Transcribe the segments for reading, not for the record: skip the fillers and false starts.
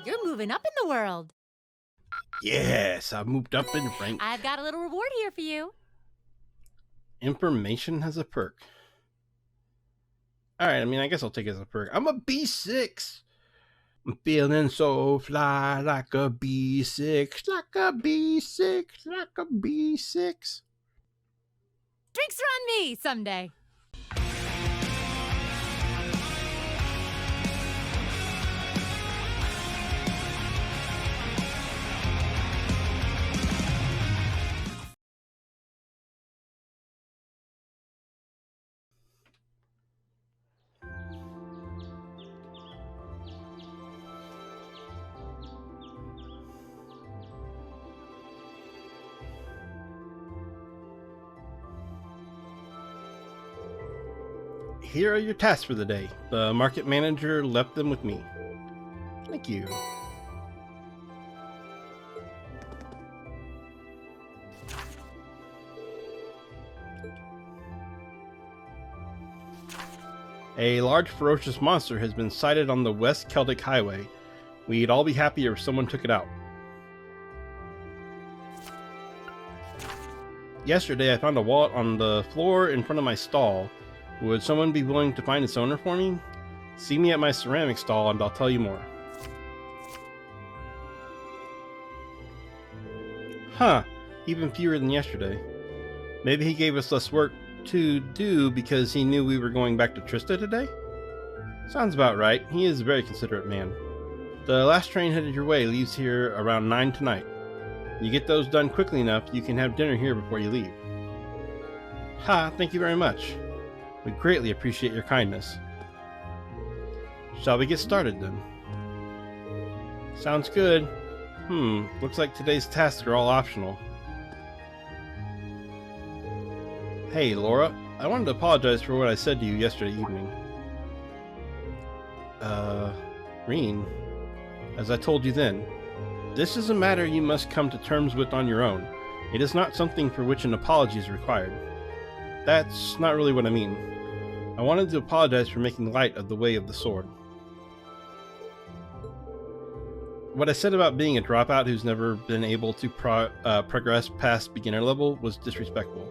you're moving up in the world. Yes, I moved up in rank. I've got a little reward here for you. Information has a perk. Alright, I mean, I guess I'll take it as a perk. I'm a B6. I'm feeling so fly like a B6, like a B6, like a B6. Drinks are on me someday. Here are your tasks for the day. The market manager left them with me. Thank you. A large ferocious monster has been sighted on the West Celdic Highway. We'd all be happier if someone took it out. Yesterday I found a wallet on the floor in front of my stall. Would someone be willing to find its owner for me? See me at my ceramic stall and I'll tell you more. Huh, even fewer than yesterday. Maybe he gave us less work to do because he knew we were going back to Trista today? Sounds about right. He is a very considerate man. The last train headed your way leaves here around 9 tonight. You get those done quickly enough, you can have dinner here before you leave. Ha, thank you very much. We greatly appreciate your kindness. Shall we get started then? Sounds good. Looks like today's tasks are all optional. Hey, Laura, I wanted to apologize for what I said to you yesterday evening. Reen, as I told you then, this is a matter you must come to terms with on your own. It is not something for which an apology is required. That's not really what I mean. I wanted to apologize for making light of the way of the sword. What I said about being a dropout who's never been able to progress past beginner level was disrespectful.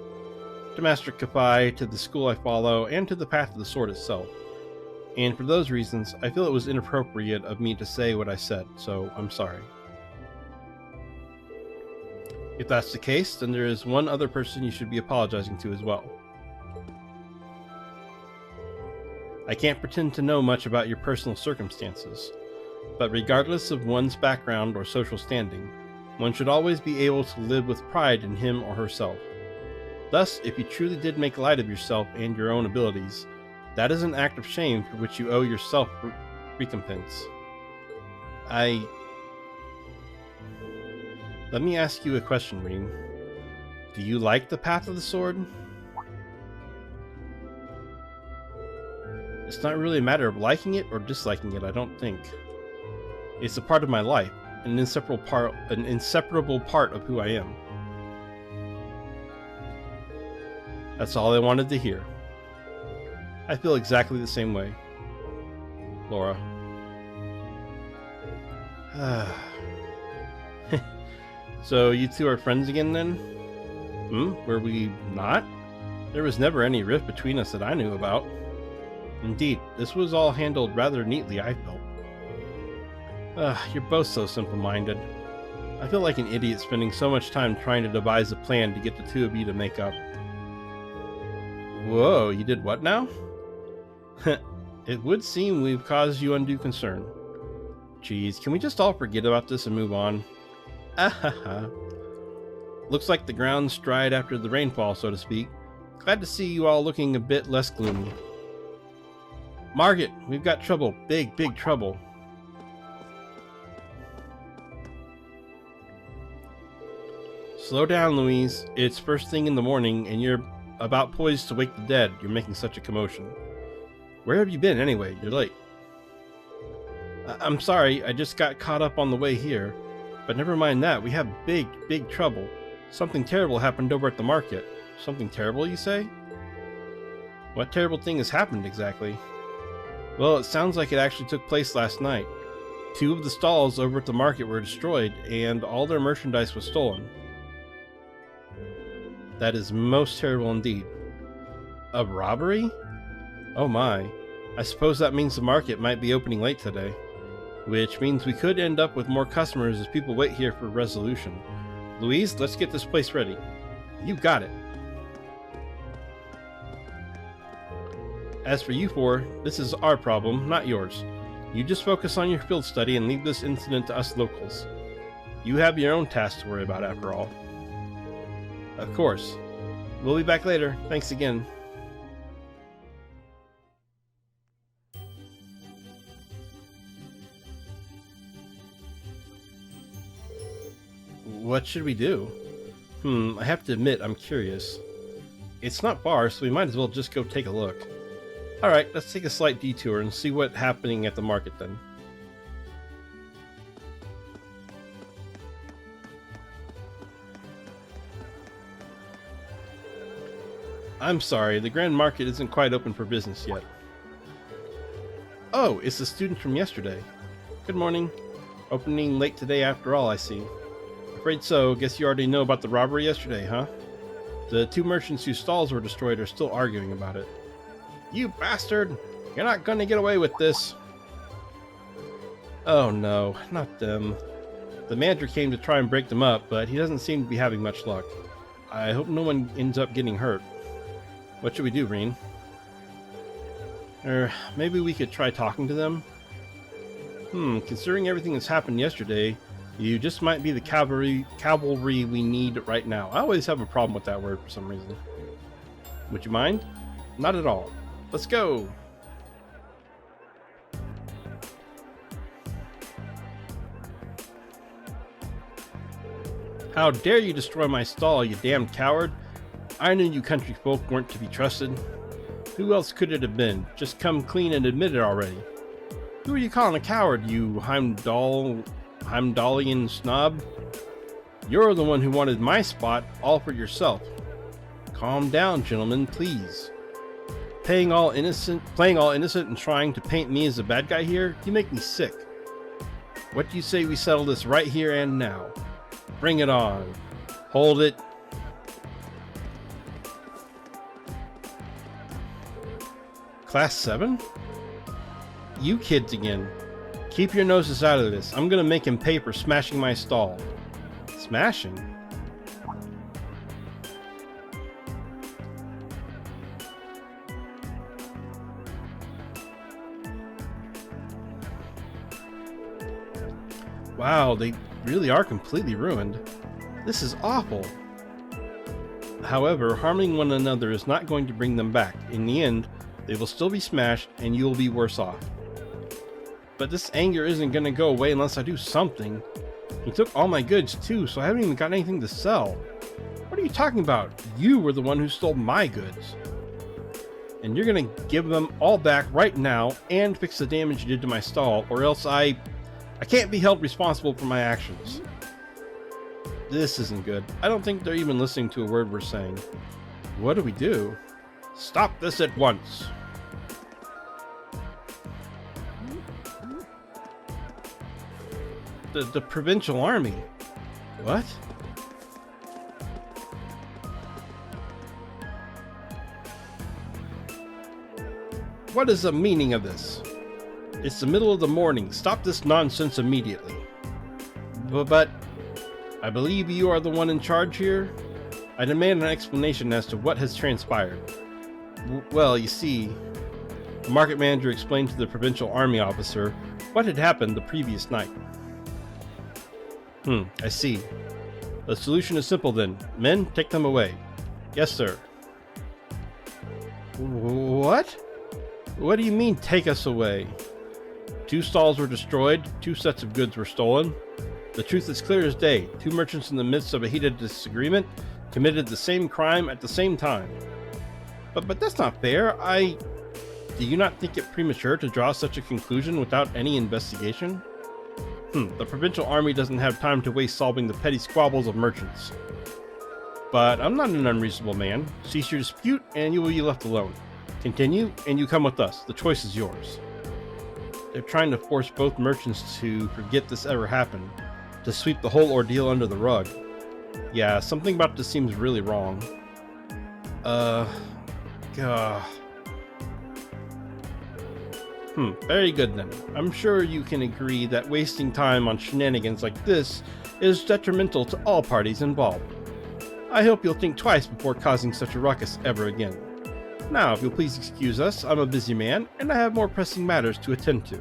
To Master Kapai, to the school I follow, and to the path of the sword itself. And for those reasons, I feel it was inappropriate of me to say what I said, so I'm sorry. If that's the case, then there is one other person you should be apologizing to as well. I can't pretend to know much about your personal circumstances, but regardless of one's background or social standing, one should always be able to live with pride in him or herself. Thus, if you truly did make light of yourself and your own abilities, that is an act of shame for which you owe yourself recompense. Let me ask you a question, Reen. Do you like the path of the sword? It's not really a matter of liking it or disliking it, I don't think. It's a part of my life, an inseparable part of who I am. That's all I wanted to hear. I feel exactly the same way. Laura. So you two are friends again then? Were we not? There was never any rift between us that I knew about. Indeed, this was all handled rather neatly, I felt. You're both so simple-minded. I feel like an idiot spending so much time trying to devise a plan to get the two of you to make up. Whoa, you did what now? It would seem we've caused you undue concern. Geez, can we just all forget about this and move on? Ahaha. Looks like the ground's dried after the rainfall, so to speak. Glad to see you all looking a bit less gloomy. Margaret, we've got trouble. Big, big trouble. Slow down, Louise. It's first thing in the morning, and you're about poised to wake the dead. You're making such a commotion. Where have you been, anyway? You're late. I'm sorry, I just got caught up on the way here. But never mind that, we have big, big trouble. Something terrible happened over at the market. Something terrible, you say? What terrible thing has happened, exactly? Well, it sounds like it actually took place last night. 2 of the stalls over at the market were destroyed, and all their merchandise was stolen. That is most terrible indeed. A robbery? Oh my. I suppose that means the market might be opening late today. Which means we could end up with more customers as people wait here for resolution. Louise, let's get this place ready. You got it. As for you four, this is our problem, not yours. You just focus on your field study and leave this incident to us locals. You have your own tasks to worry about after all. Of course. We'll be back later. Thanks again. What should we do? I have to admit, I'm curious. It's not far, so we might as well just go take a look. Alright, let's take a slight detour and see what's happening at the market then. I'm sorry, the Grand Market isn't quite open for business yet. Oh, it's the student from yesterday. Good morning. Opening late today after all, I see. Afraid so. Guess you already know about the robbery yesterday, huh? The 2 merchants whose stalls were destroyed are still arguing about it. You bastard! You're not gonna get away with this! Oh no, not them. The manager came to try and break them up, but he doesn't seem to be having much luck. I hope no one ends up getting hurt. What should we do, Reen? Maybe we could try talking to them? Considering everything that's happened yesterday, you just might be the cavalry we need right now. I always have a problem with that word for some reason. Would you mind? Not at all. Let's go! How dare you destroy my stall, you damned coward! I knew you country folk weren't to be trusted. Who else could it have been? Just come clean and admit it already. Who are you calling a coward, you Heimdallian snob? You're the one who wanted my spot all for yourself. Calm down, gentlemen, please. Playing all innocent and trying to paint me as a bad guy here? You make me sick. What do you say we settle this right here and now? Bring it on. Hold it. Class VII? You kids again. Keep your noses out of this. I'm gonna make him pay for smashing my stall. Smashing? Wow, they really are completely ruined. This is awful. However, harming one another is not going to bring them back. In the end, they will still be smashed and you will be worse off. But this anger isn't going to go away unless I do something. He took all my goods too, so I haven't even got anything to sell. What are you talking about? You were the one who stole my goods. And you're going to give them all back right now and fix the damage you did to my stall, or else I can't be held responsible for my actions. This isn't good. I don't think they're even listening to a word we're saying. What do we do? Stop this at once. The provincial army. What? What is the meaning of this? It's the middle of the morning. Stop this nonsense immediately. But I believe you are the one in charge here. I demand an explanation as to what has transpired. Well, you see, the market manager explained to the provincial army officer what had happened the previous night. I see. The solution is simple then. Men, take them away. Yes, sir. What? What do you mean, take us away? 2 stalls were destroyed, 2 sets of goods were stolen. The truth is clear as day. 2 merchants in the midst of a heated disagreement committed the same crime at the same time. But that's not fair. Do you not think it premature to draw such a conclusion without any investigation? The provincial army doesn't have time to waste solving the petty squabbles of merchants. But I'm not an unreasonable man. Cease your dispute and you will be left alone. Continue and you come with us. The choice is yours. They're trying to force both merchants to forget this ever happened, to sweep the whole ordeal under the rug. Yeah, something about this seems really wrong. Very good then. I'm sure you can agree that wasting time on shenanigans like this is detrimental to all parties involved. I hope you'll think twice before causing such a ruckus ever again. Now, if you'll please excuse us, I'm a busy man, and I have more pressing matters to attend to.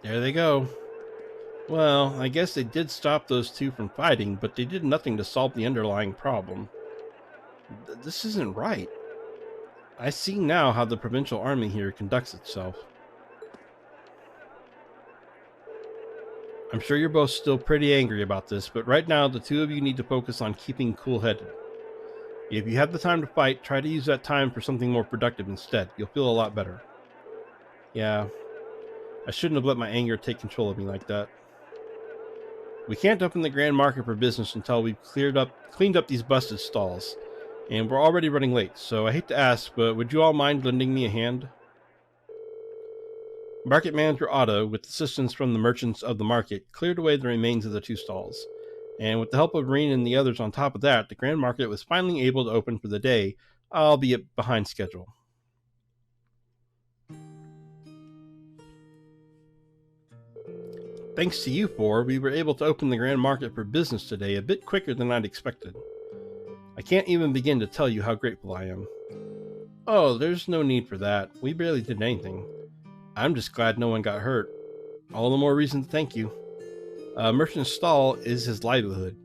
There they go. Well, I guess they did stop those two from fighting, but they did nothing to solve the underlying problem. This isn't right. I see now how the provincial army here conducts itself. I'm sure you're both still pretty angry about this, but right now the two of you need to focus on keeping cool-headed. If you have the time to fight, try to use that time for something more productive instead. You'll feel a lot better. Yeah, I shouldn't have let my anger take control of me like that. We can't open the Grand Market for business until we've cleaned up these busted stalls. And we're already running late, so I hate to ask, but would you all mind lending me a hand? Market Manager Otto, with assistance from the merchants of the market, cleared away the remains of the two stalls. And with the help of Reen and the others on top of that, the Grand Market was finally able to open for the day, albeit behind schedule. Thanks to you four, we were able to open the Grand Market for business today a bit quicker than I'd expected. I can't even begin to tell you how grateful I am. Oh, there's no need for that. We barely did anything. I'm just glad no one got hurt. All the more reason to thank you. Merchant's stall is his livelihood.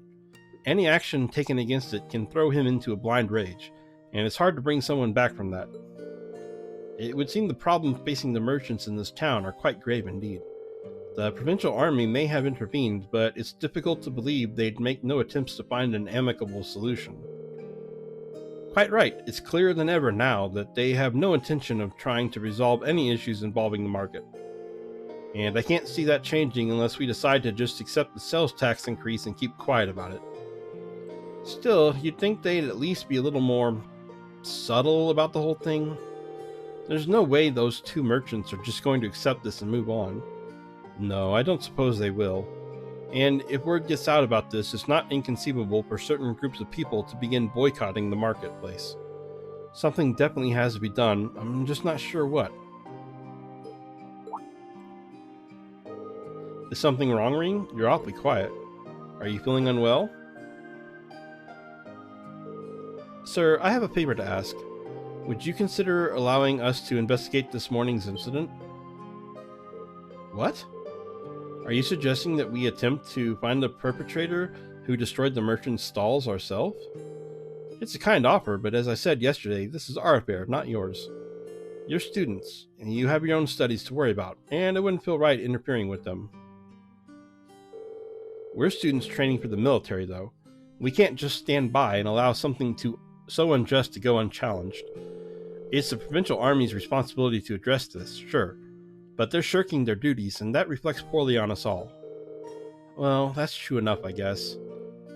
Any action taken against it can throw him into a blind rage, and it's hard to bring someone back from that. It would seem the problems facing the merchants in this town are quite grave indeed. The provincial army may have intervened, but it's difficult to believe they'd make no attempts to find an amicable solution. Quite right, it's clearer than ever now that they have no intention of trying to resolve any issues involving the market. And I can't see that changing unless we decide to just accept the sales tax increase and keep quiet about it. Still, you'd think they'd at least be a little more subtle about the whole thing. There's no way those two merchants are just going to accept this and move on. No, I don't suppose they will. And if word gets out about this, it's not inconceivable for certain groups of people to begin boycotting the marketplace. Something definitely has to be done, I'm just not sure what. Is something wrong, Reen? You're awfully quiet. Are you feeling unwell? Sir, I have a favor to ask. Would you consider allowing us to investigate this morning's incident? What? Are you suggesting that we attempt to find the perpetrator who destroyed the merchant's stalls ourselves? It's a kind offer, but as I said yesterday, this is our affair, not yours. You're students, and you have your own studies to worry about, and it wouldn't feel right interfering with them. We're students training for the military, though. We can't just stand by and allow something so unjust to go unchallenged. It's the provincial army's responsibility to address this, sure. But they're shirking their duties, and that reflects poorly on us all. Well, that's true enough, I guess.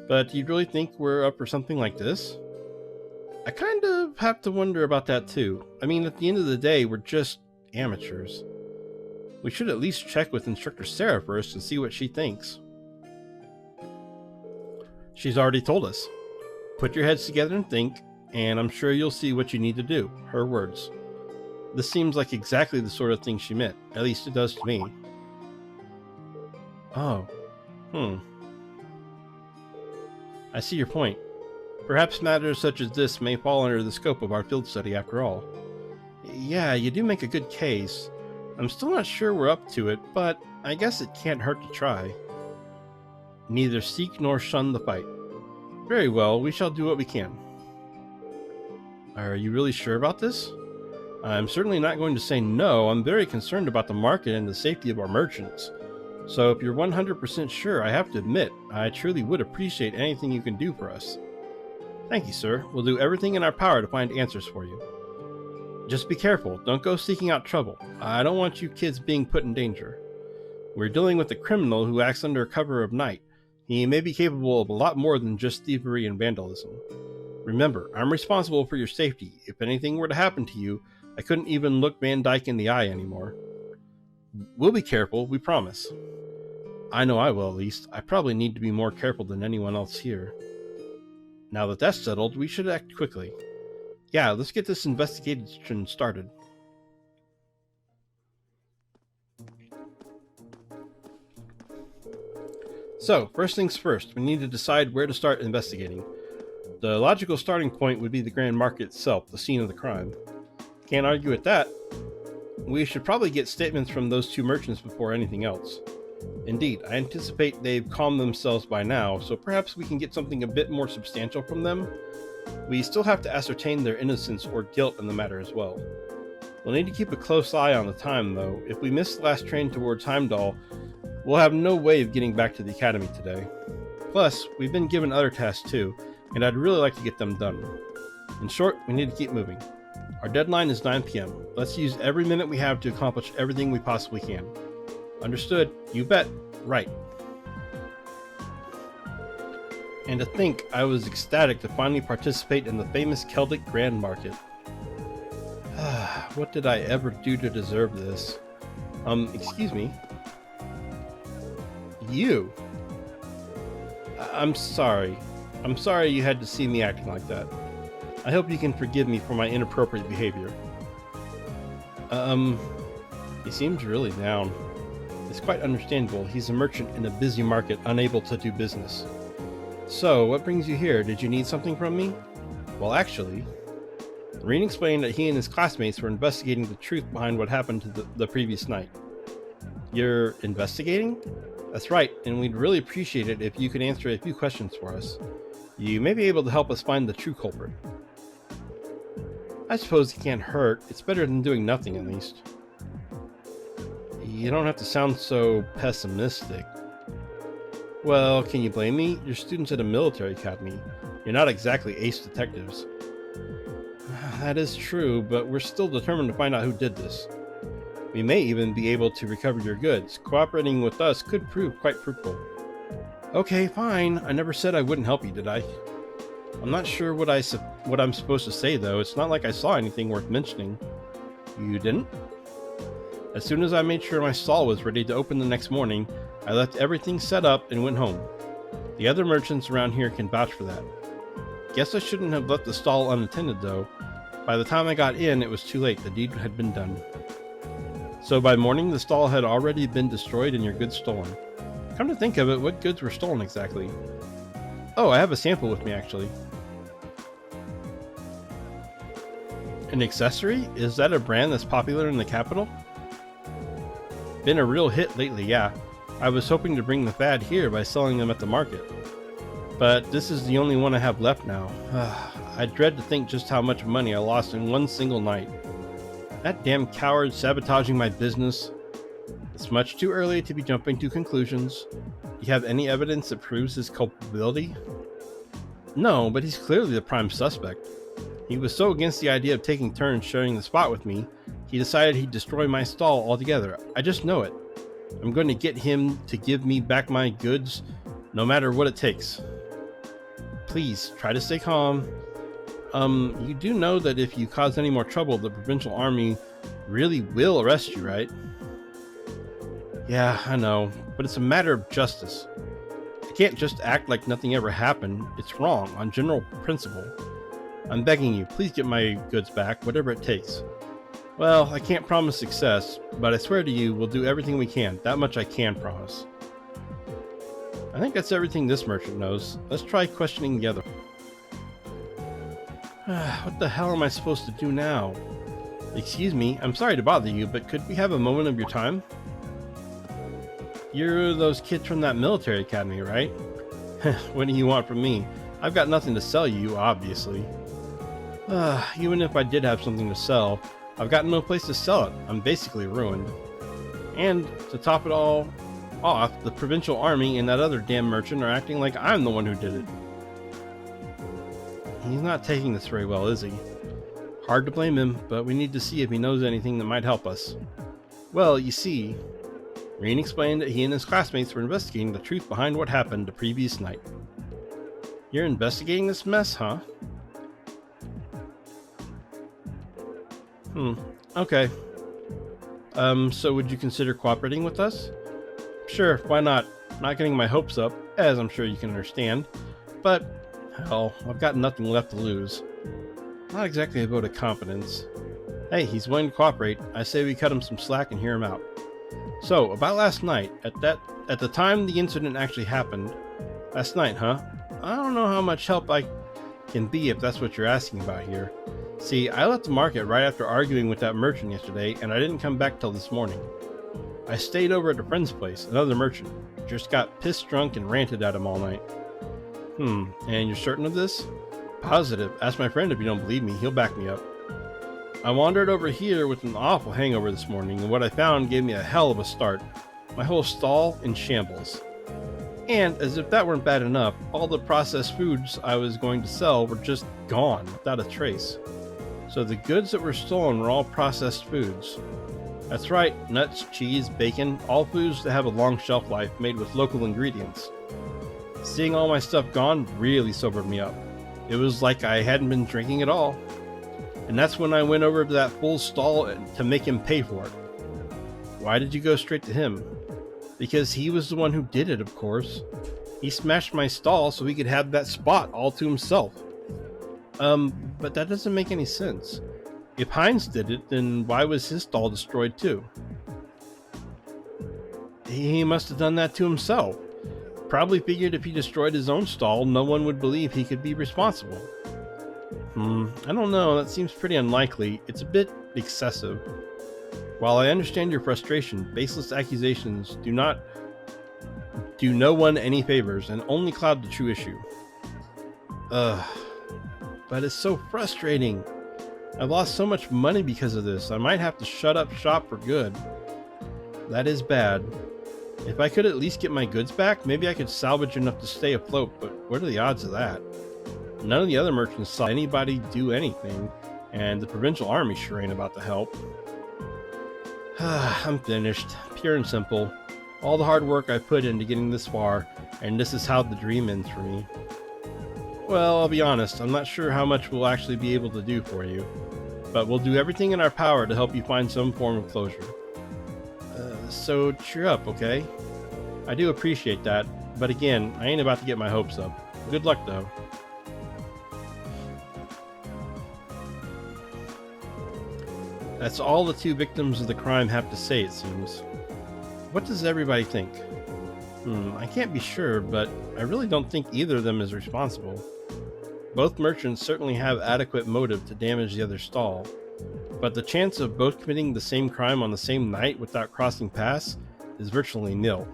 But do you really think we're up for something like this? I kind of have to wonder about that too. I mean, at the end of the day, we're just amateurs. We should at least check with Instructor Sarah first and see what she thinks. She's already told us. Put your heads together and think, and I'm sure you'll see what you need to do. Her words. This seems like exactly the sort of thing she meant. At least it does to me. Oh. I see your point. Perhaps matters such as this may fall under the scope of our field study after all. Yeah, you do make a good case. I'm still not sure we're up to it, but I guess it can't hurt to try. Neither seek nor shun the fight. Very well, we shall do what we can. Are you really sure about this? I'm certainly not going to say no. I'm very concerned about the market and the safety of our merchants. So if you're 100% sure, I have to admit, I truly would appreciate anything you can do for us. Thank you, sir. We'll do everything in our power to find answers for you. Just be careful. Don't go seeking out trouble. I don't want you kids being put in danger. We're dealing with a criminal who acts under cover of night. He may be capable of a lot more than just thievery and vandalism. Remember, I'm responsible for your safety. If anything were to happen to you, I couldn't even look Van Dyke in the eye anymore. We'll be careful, we promise. I know I will, at least. I probably need to be more careful than anyone else here. Now that that's settled, we should act quickly. Yeah, let's get this investigation started. So, first things first, we need to decide where to start investigating. The logical starting point would be the Grand Market itself, the scene of the crime. Can't argue with that. We should probably get statements from those two merchants before anything else. Indeed, I anticipate they've calmed themselves by now, so perhaps we can get something a bit more substantial from them. We still have to ascertain their innocence or guilt in the matter as well. We'll need to keep a close eye on the time, though. If we miss the last train towards Heimdall, we'll have no way of getting back to the academy today. Plus, we've been given other tasks too, and I'd really like to get them done. In short, we need to keep moving. Our deadline is 9 p.m. Let's use every minute we have to accomplish everything we possibly can. Understood? You bet. Right. And to think, I was ecstatic to finally participate in the famous Celdic Grand Market. What did I ever do to deserve this? Excuse me? You? I'm sorry. I'm sorry you had to see me acting like that. I hope you can forgive me for my inappropriate behavior. He seems really down. It's quite understandable. He's a merchant in a busy market, unable to do business. So, what brings you here? Did you need something from me? Well, actually, Reen explained that he and his classmates were investigating the truth behind what happened to the previous night. You're investigating? That's right, and we'd really appreciate it if you could answer a few questions for us. You may be able to help us find the true culprit. I suppose it can't hurt. It's better than doing nothing, at least. You don't have to sound so pessimistic. Well, can you blame me? You're students at a military academy. You're not exactly ace detectives. That is true, but we're still determined to find out who did this. We may even be able to recover your goods. Cooperating with us could prove quite fruitful. Okay, fine. I never said I wouldn't help you, did I? I'm not sure what I'm supposed to say, though. It's not like I saw anything worth mentioning. You didn't? As soon as I made sure my stall was ready to open the next morning, I left everything set up and went home. The other merchants around here can vouch for that. Guess I shouldn't have left the stall unattended, though. By the time I got in, it was too late. The deed had been done. So by morning, the stall had already been destroyed and your goods stolen. Come to think of it, what goods were stolen exactly? Oh, I have a sample with me, actually. An accessory? Is that a brand that's popular in the capital? Been a real hit lately, yeah. I was hoping to bring the fad here by selling them at the market. But this is the only one I have left now. I dread to think just how much money I lost in one single night. That damn coward sabotaging my business. It's much too early to be jumping to conclusions. Do you have any evidence that proves his culpability? No, but he's clearly the prime suspect. He was so against the idea of taking turns sharing the spot with me, he decided he'd destroy my stall altogether. I just know it. I'm going to get him to give me back my goods, no matter what it takes. Please, try to stay calm. You do know that if you cause any more trouble, the provincial army really will arrest you, right? Yeah, I know, but it's a matter of justice. I can't just act like nothing ever happened. It's wrong, on general principle. I'm begging you, please get my goods back, whatever it takes. Well, I can't promise success, but I swear to you, we'll do everything we can. That much I can promise. I think that's everything this merchant knows. Let's try questioning the other. What the hell am I supposed to do now? Excuse me, I'm sorry to bother you, but could we have a moment of your time? You're those kids from that military academy, right? What do you want from me? I've got nothing to sell you, obviously. Even if I did have something to sell, I've got no place to sell it. I'm basically ruined. And to top it all off, the provincial army and that other damn merchant are acting like I'm the one who did it. He's not taking this very well, is he? Hard to blame him, but we need to see if he knows anything that might help us. Well, you see, Reen explained that he and his classmates were investigating the truth behind what happened the previous night. You're investigating this mess, huh? Okay. So would you consider cooperating with us? Sure, why not? Not getting my hopes up, as I'm sure you can understand. But, hell, I've got nothing left to lose. Not exactly a vote of confidence. Hey, he's willing to cooperate. I say we cut him some slack and hear him out. So, about last night, at the time the incident actually happened. Last night, huh? I don't know how much help I can be if that's what you're asking about here. See, I left the market right after arguing with that merchant yesterday, and I didn't come back till this morning. I stayed over at a friend's place, another merchant. Just got pissed drunk and ranted at him all night. And you're certain of this? Positive. Ask my friend if you don't believe me, he'll back me up. I wandered over here with an awful hangover this morning, and what I found gave me a hell of a start. My whole stall in shambles. And, as if that weren't bad enough, all the processed foods I was going to sell were just gone, without a trace. So the goods that were stolen were all processed foods. That's right, nuts, cheese, bacon, all foods that have a long shelf life made with local ingredients. Seeing all my stuff gone really sobered me up. It was like I hadn't been drinking at all. And that's when I went over to that fool's stall to make him pay for it. Why did you go straight to him? Because he was the one who did it, of course. He smashed my stall so he could have that spot all to himself. But that doesn't make any sense. If Heinz did it, then why was his stall destroyed too? He must have done that to himself. Probably figured if he destroyed his own stall, no one would believe he could be responsible. I don't know, that seems pretty unlikely. It's a bit excessive. While I understand your frustration, baseless accusations do no one any favors and only cloud the true issue. But it's so frustrating. I've lost so much money because of this. I might have to shut up shop for good. That is bad. If I could at least get my goods back, maybe I could salvage enough to stay afloat, but what are the odds of that? None of the other merchants saw anybody do anything, and the provincial army sure ain't about to help. I'm finished, pure and simple. All the hard work I put into getting this far, and this is how the dream ends for me. Well, I'll be honest, I'm not sure how much we'll actually be able to do for you, but we'll do everything in our power to help you find some form of closure. So cheer up, okay? I do appreciate that, but again, I ain't about to get my hopes up. Good luck, though. That's all the two victims of the crime have to say, it seems. What does everybody think? I can't be sure, but I really don't think either of them is responsible. Both merchants certainly have adequate motive to damage the other stall, but the chance of both committing the same crime on the same night without crossing paths is virtually nil.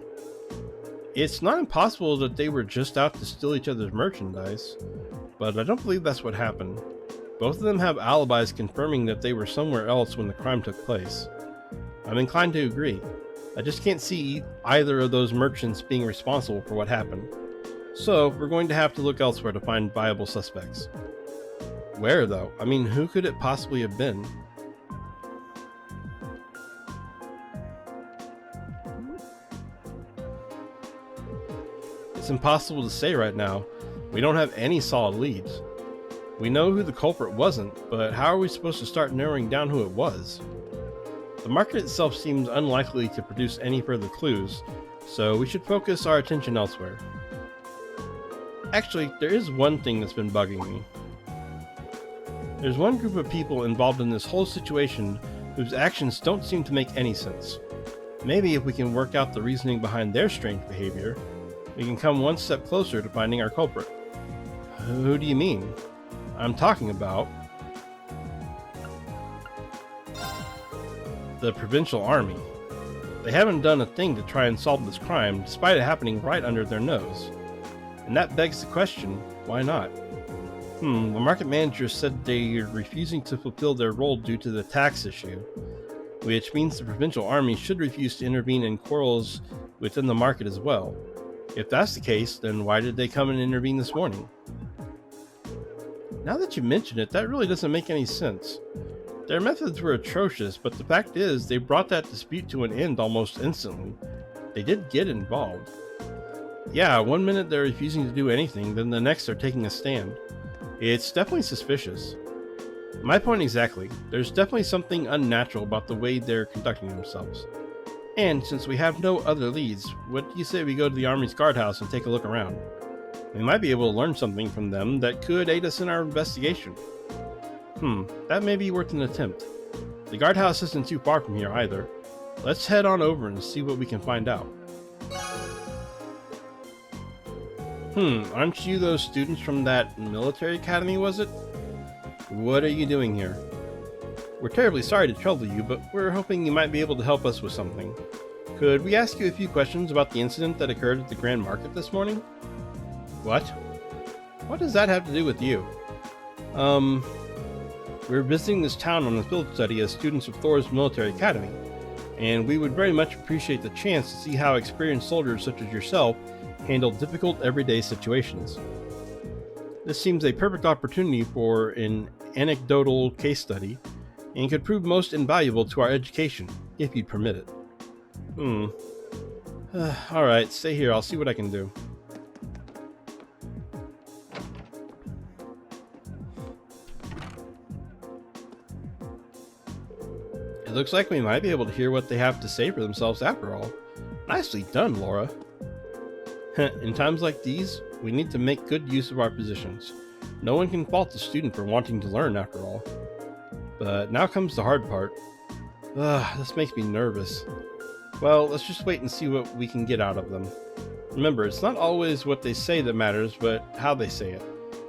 It's not impossible that they were just out to steal each other's merchandise, but I don't believe that's what happened. Both of them have alibis confirming that they were somewhere else when the crime took place. I'm inclined to agree. I just can't see either of those merchants being responsible for what happened. So, we're going to have to look elsewhere to find viable suspects. Where, though? I mean, who could it possibly have been? It's impossible to say right now. We don't have any solid leads. We know who the culprit wasn't, but how are we supposed to start narrowing down who it was? The market itself seems unlikely to produce any further clues, so we should focus our attention elsewhere. Actually, there is one thing that's been bugging me. There's one group of people involved in this whole situation whose actions don't seem to make any sense. Maybe if we can work out the reasoning behind their strange behavior, we can come one step closer to finding our culprit. Who do you mean? I'm talking about the provincial army. They haven't done a thing to try and solve this crime, despite it happening right under their nose. And that begs the question, why not? The market manager said they are refusing to fulfill their role due to the tax issue, which means the provincial army should refuse to intervene in quarrels within the market as well. If that's the case, then why did they come and intervene this morning? Now that you mention it, that really doesn't make any sense. Their methods were atrocious, but the fact is, they brought that dispute to an end almost instantly, They did get involved. Yeah, one minute they're refusing to do anything, then the next they're taking a stand. It's definitely suspicious. My point exactly. There's definitely something unnatural about the way they're conducting themselves. And since we have no other leads, what do you say we go to the Army's guardhouse and take a look around? We might be able to learn something from them that could aid us in our investigation. That may be worth an attempt. The guardhouse isn't too far from here either. Let's head on over and see what we can find out. Aren't you those students from that military academy, was it? What are you doing here? We're terribly sorry to trouble you, but we're hoping you might be able to help us with something. Could we ask you a few questions about the incident that occurred at the Grand Market this morning? What? What does that have to do with you? We're visiting this town on a field study as students of Thor's military academy, and we would very much appreciate the chance to see how experienced soldiers such as yourself handle difficult everyday situations. This seems a perfect opportunity for an anecdotal case study, and could prove most invaluable to our education, if you'd permit it. Alright, stay here, I'll see what I can do. It looks like we might be able to hear what they have to say for themselves after all. Nicely done, Laura. In times like these, we need to make good use of our positions. No one can fault the student for wanting to learn after all. But now comes the hard part. This makes me nervous. Well, let's just wait and see what we can get out of them. Remember, it's not always what they say that matters, but how they say it.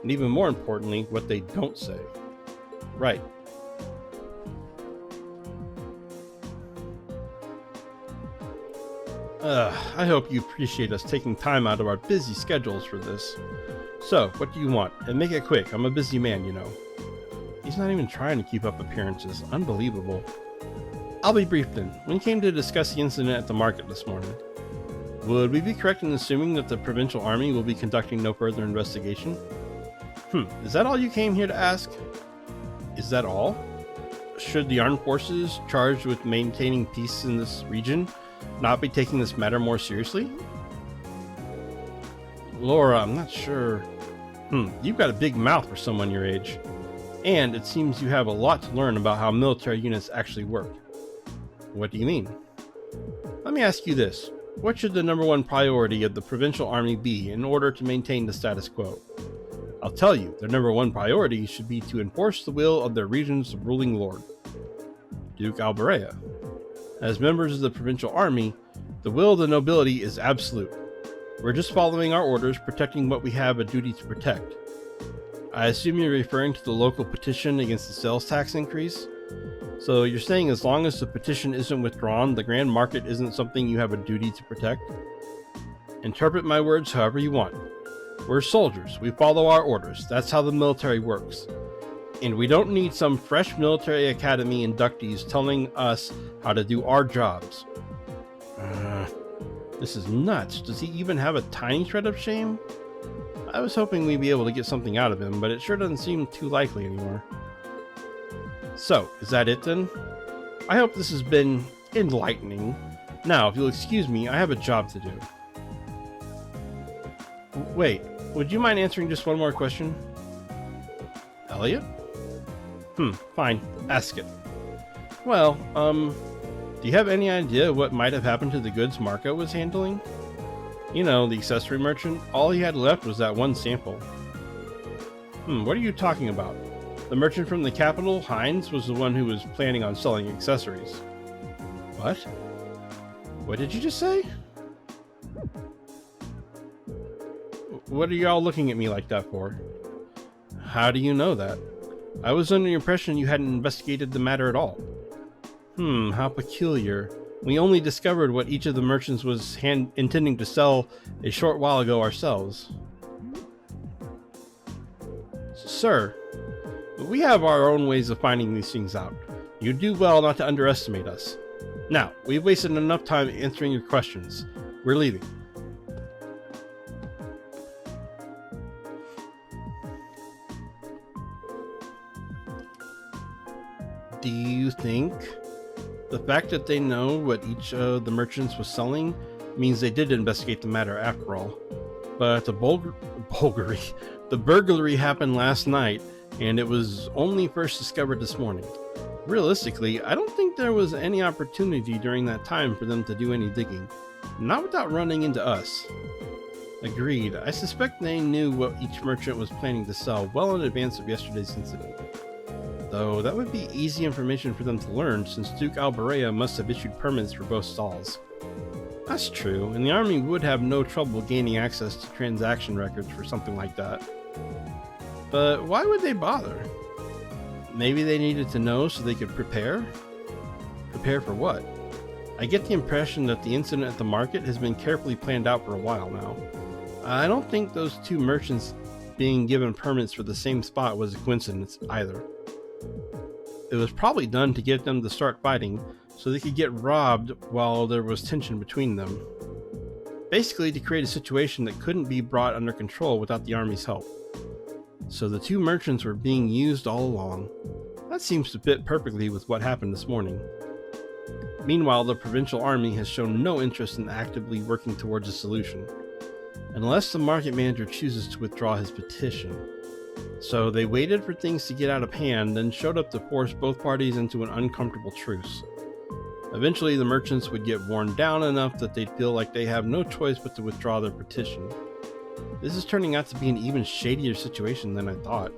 And even more importantly, what they don't say. Right. I hope you appreciate us taking time out of our busy schedules for this. So, what do you want? And make it quick, I'm a busy man, you know. He's not even trying to keep up appearances. Unbelievable. I'll be brief then. We came to discuss the incident at the market this morning. Would we be correct in assuming that the Provincial Army will be conducting no further investigation? Is that all you came here to ask? Is that all? Should the armed forces charged with maintaining peace in this region not be taking this matter more seriously? Laura, I'm not sure. You've got a big mouth for someone your age. And it seems you have a lot to learn about how military units actually work. What do you mean? Let me ask you this. What should the number one priority of the Provincial Army be in order to maintain the status quo? I'll tell you, their number one priority should be to enforce the will of their region's ruling lord, Duke Alberea. As members of the Provincial Army, the will of the nobility is absolute. We're just following our orders, protecting what we have a duty to protect. I assume you're referring to the local petition against the sales tax increase? So you're saying as long as the petition isn't withdrawn, the Grand Market isn't something you have a duty to protect? Interpret my words however you want. We're soldiers, we follow our orders, that's how the military works. And we don't need some fresh military academy inductees telling us how to do our jobs. This is nuts. Does he even have a tiny shred of shame? I was hoping we'd be able to get something out of him, but it sure doesn't seem too likely anymore. So, is that it then? I hope this has been enlightening. Now, if you'll excuse me, I have a job to do. Wait, would you mind answering just one more question? Elliot? Fine. Ask it. Well, do you have any idea what might have happened to the goods Marco was handling? You know, the accessory merchant. All he had left was that one sample. What are you talking about? The merchant from the capital, Hines, was the one who was planning on selling accessories. What? What did you just say? What are y'all looking at me like that for? How do you know that? I was under the impression you hadn't investigated the matter at all. How peculiar. We only discovered what each of the merchants was intending to sell a short while ago ourselves. Sir, we have our own ways of finding these things out. You do well not to underestimate us. Now, we've wasted enough time answering your questions. We're leaving. Do you think the fact that they know what each of the merchants was selling means they did investigate the matter after all. But the burglary happened last night, and it was only first discovered this morning. Realistically, I don't think there was any opportunity during that time for them to do any digging. Not without running into us. Agreed. I suspect they knew what each merchant was planning to sell well in advance of yesterday's incident. Though that would be easy information for them to learn, since Duke Alberea must have issued permits for both stalls. That's true, and the army would have no trouble gaining access to transaction records for something like that. But why would they bother? Maybe they needed to know so they could prepare? Prepare for what? I get the impression that the incident at the market has been carefully planned out for a while now. I don't think those two merchants being given permits for the same spot was a coincidence either. It was probably done to get them to start fighting so they could get robbed while there was tension between them. Basically to create a situation that couldn't be brought under control without the army's help. So the two merchants were being used all along. That seems to fit perfectly with what happened this morning. Meanwhile, the provincial army has shown no interest in actively working towards a solution, unless the market manager chooses to withdraw his petition. So they waited for things to get out of hand, then showed up to force both parties into an uncomfortable truce. Eventually, the merchants would get worn down enough that they'd feel like they have no choice but to withdraw their petition. This is turning out to be an even shadier situation than I thought.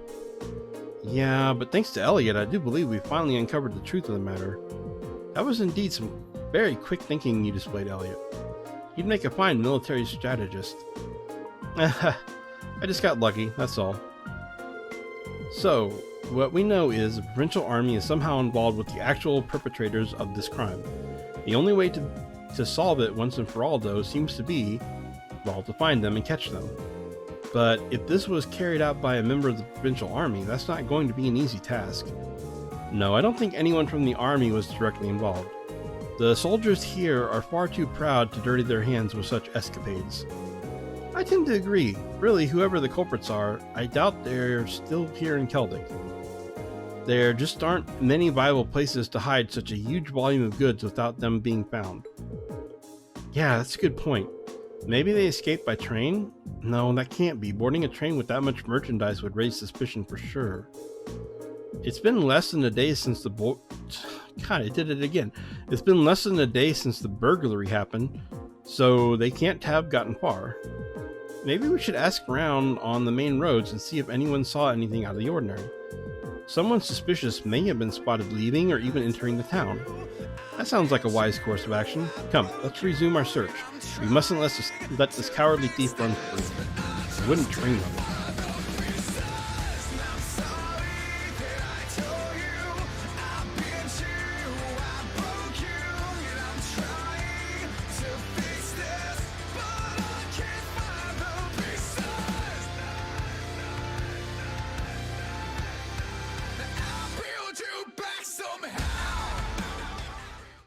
Yeah, but thanks to Elliot, I do believe we finally uncovered the truth of the matter. That was indeed some very quick thinking you displayed, Elliot. You'd make a fine military strategist. I just got lucky, that's all. So, what we know is the provincial army is somehow involved with the actual perpetrators of this crime. The only way to solve it once and for all, though, seems to be, well, to find them and catch them. But if this was carried out by a member of the provincial army, that's not going to be an easy task. No, I don't think anyone from the army was directly involved. The soldiers here are far too proud to dirty their hands with such escapades. I tend to agree. Really, whoever the culprits are, I doubt they're still here in Celdic. There just aren't many viable places to hide such a huge volume of goods without them being found. Yeah, that's a good point. Maybe they escaped by train? No, that can't be. Boarding a train with that much merchandise would raise suspicion for sure. It's been less than a day since the God, I did it again. It's been less than a day since the burglary happened, so they can't have gotten far. Maybe we should ask around on the main roads and see if anyone saw anything out of the ordinary. Someone suspicious may have been spotted leaving or even entering the town. That sounds like a wise course of action. Come, let's resume our search. We mustn't let this cowardly thief run free. I wouldn't dream of it.